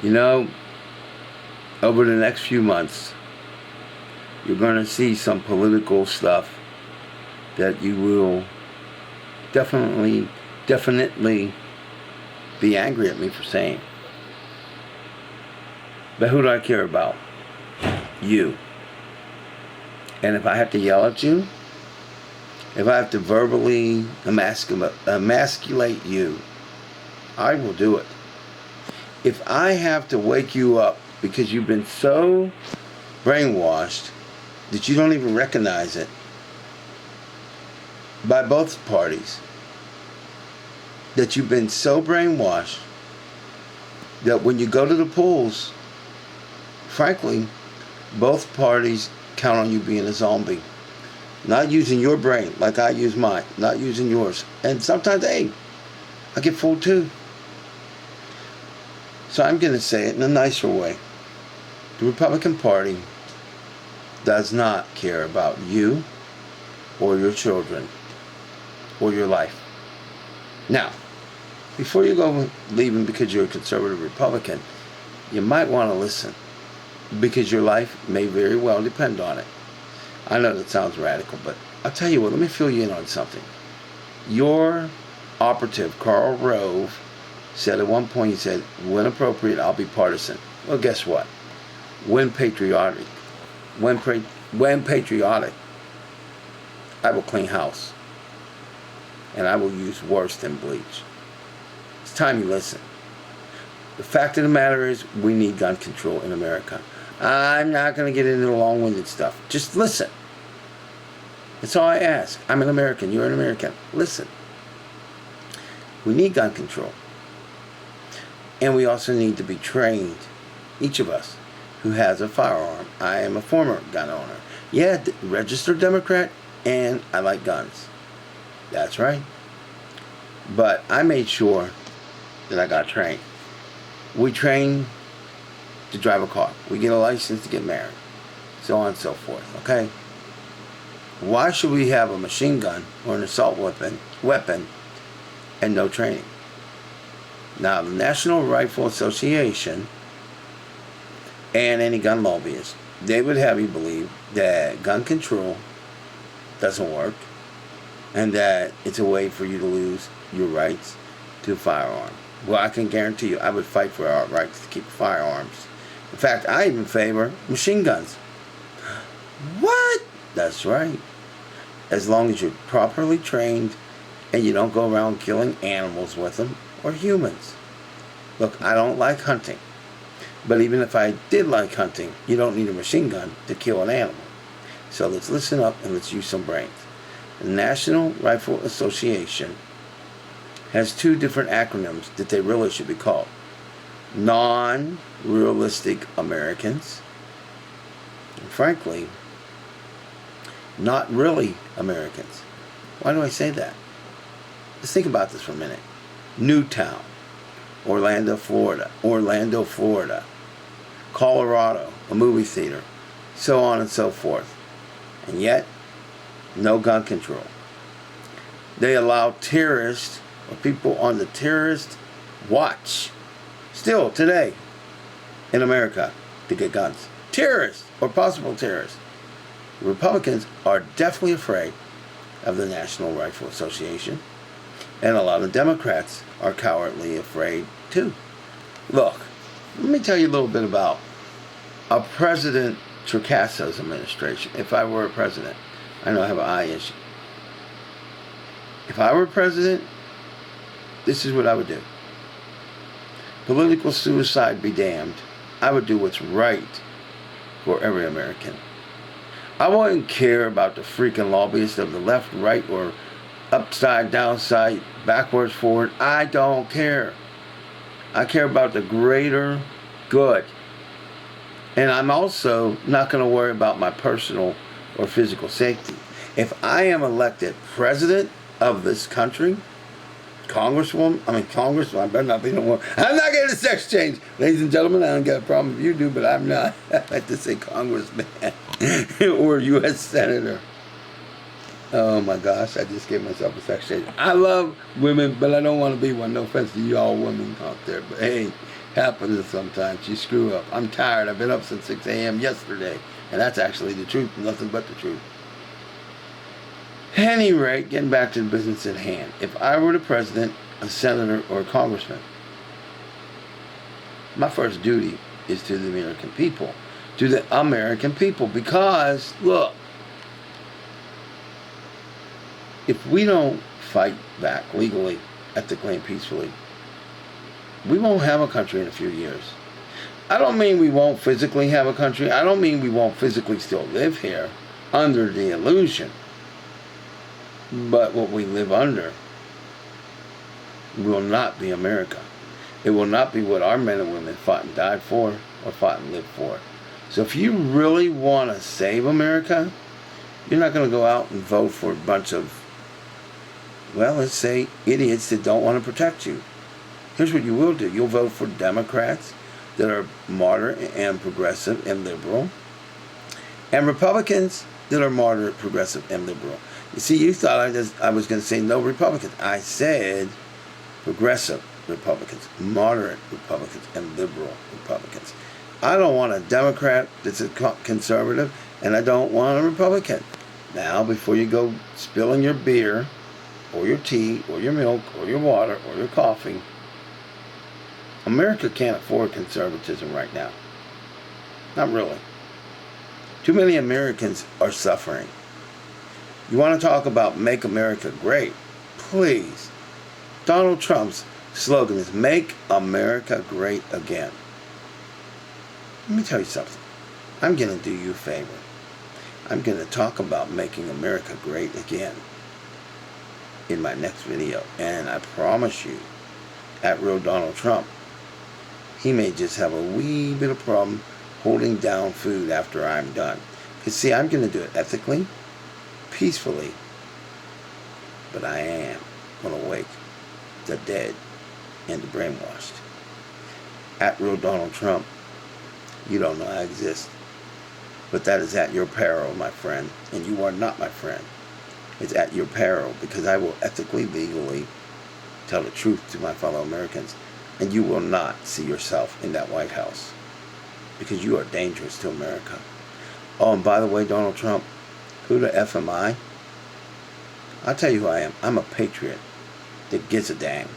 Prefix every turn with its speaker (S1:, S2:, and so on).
S1: You know, over the next few months, you're going to see some political stuff that you will definitely be angry at me for saying. But who do I care about? You. And if I have to yell at you, if I have to verbally emasculate you, I will do it. If I have to wake you up because you've been so brainwashed that you don't even recognize it by both parties, that you've been so brainwashed that when you go to the polls, frankly, both parties count on you being a zombie. Not using your brain like I use mine. Not using yours. And sometimes, hey, I get fooled too. So I'm going to say it in a nicer way. The Republican Party does not care about you or your children or your life. Now, before you go leaving because you're a conservative Republican, you might want to listen, because your life may very well depend on it. I know that sounds radical, but I'll tell you what, let me fill you in on something. Your operative, Karl Rove, said at one point, he said, when appropriate, I'll be partisan. Well, guess what? When patriotic, I will clean house. And I will use worse than bleach. It's time you listen. The fact of the matter is, we need gun control in America. I'm not going to get into the long-winded stuff. Just listen. That's all I ask. I'm an American. You're an American. Listen. We need gun control. And we also need to be trained, each of us, who has a firearm. I am a former gun owner. Yeah, registered Democrat, and I like guns. That's right. But I made sure that I got trained. We train to drive a car. We get a license to get married. So on and so forth. Okay? Why should we have a machine gun or an assault weapon and no training? Now, the National Rifle Association and any gun lobbyists, they would have you believe that gun control doesn't work and that it's a way for you to lose your rights to a firearm. Well, I can guarantee you I would fight for our rights to keep firearms. In fact, I even favor machine guns. What? That's right. As long as you're properly trained and you don't go around killing animals with them or humans. Look, I don't like hunting. But even if I did like hunting, you don't need a machine gun to kill an animal. So let's listen up and let's use some brains. The National Rifle Association has two different acronyms that they really should be called. Non-realistic Americans. And frankly, not really Americans. Why do I say that? Let's think about this for a minute. Newtown, Orlando, Florida. Colorado, a movie theater. So on and so forth. And yet, no gun control. They allow terrorists or people on the terrorist watch still today in America to get guns. Terrorists or possible terrorists. The Republicans are definitely afraid of the National Rifle Association, and a lot of Democrats are cowardly afraid too. Look, let me tell you a little bit about a President Tricasso's administration. If I were a president, I know I have an eye issue. If I were president, this is what I would do. Political suicide be damned. I would do what's right for every American. I wouldn't care about the freaking lobbyists of the left, right, or upside, downside, backwards, forward. I don't care. I care about the greater good. And I'm also not going to worry about my personal or physical safety. If I am elected president of this country, Congress, I better not be no more. I'm not getting a sex change. Ladies and gentlemen, I don't got a problem if you do, but I'm not. I like to say congressman or U.S. senator. Oh my gosh, I just gave myself a sex change. I love women, but I don't want to be one. No offense to you all women out there, but hey, happens sometimes. You screw up. I'm tired. I've been up since 6 a.m. yesterday, and that's actually the truth. Nothing but the truth. At any rate, getting back to the business at hand. If I were the president, a senator, or a congressman, my first duty is to the American people. To the American people. Because, look, if we don't fight back legally, ethically, and peacefully, we won't have a country in a few years. I don't mean we won't physically have a country. I don't mean we won't physically still live here under the illusion. But what we live under will not be America. It will not be what our men and women fought and died for or fought and lived for. So if you really want to save America, you're not going to go out and vote for a bunch of, well, let's say idiots that don't want to protect you. Here's what you will do. You'll vote for Democrats that are moderate and progressive and liberal, and Republicans that are moderate, progressive, and liberal. You see, you thought I was going to say no Republicans. I said progressive Republicans, moderate Republicans, and liberal Republicans. I don't want a Democrat that's a conservative, and I don't want a Republican. Now, before you go spilling your beer, or your tea, or your milk, or your water, or your coffee, America can't afford conservatism right now. Not really. Too many Americans are suffering. You want to talk about make America great? Please. Donald Trump's slogan is make America great again. Let me tell you something. I'm going to do you a favor. I'm going to talk about making America great again in my next video. And I promise you, at Real Donald Trump, he may just have a wee bit of problem holding down food after I'm done. Because see, I'm going to do it ethically, peacefully, but I am going to wake the dead and the brainwashed. At Real Donald Trump, you don't know I exist. But that is at your peril, my friend. And you are not my friend. It's at your peril, because I will ethically, legally tell the truth to my fellow Americans. And you will not see yourself in that White House, because you are dangerous to America. Oh, and by the way, Donald Trump, who the F am I? I'll tell you who I am. I'm a patriot that gives a dang.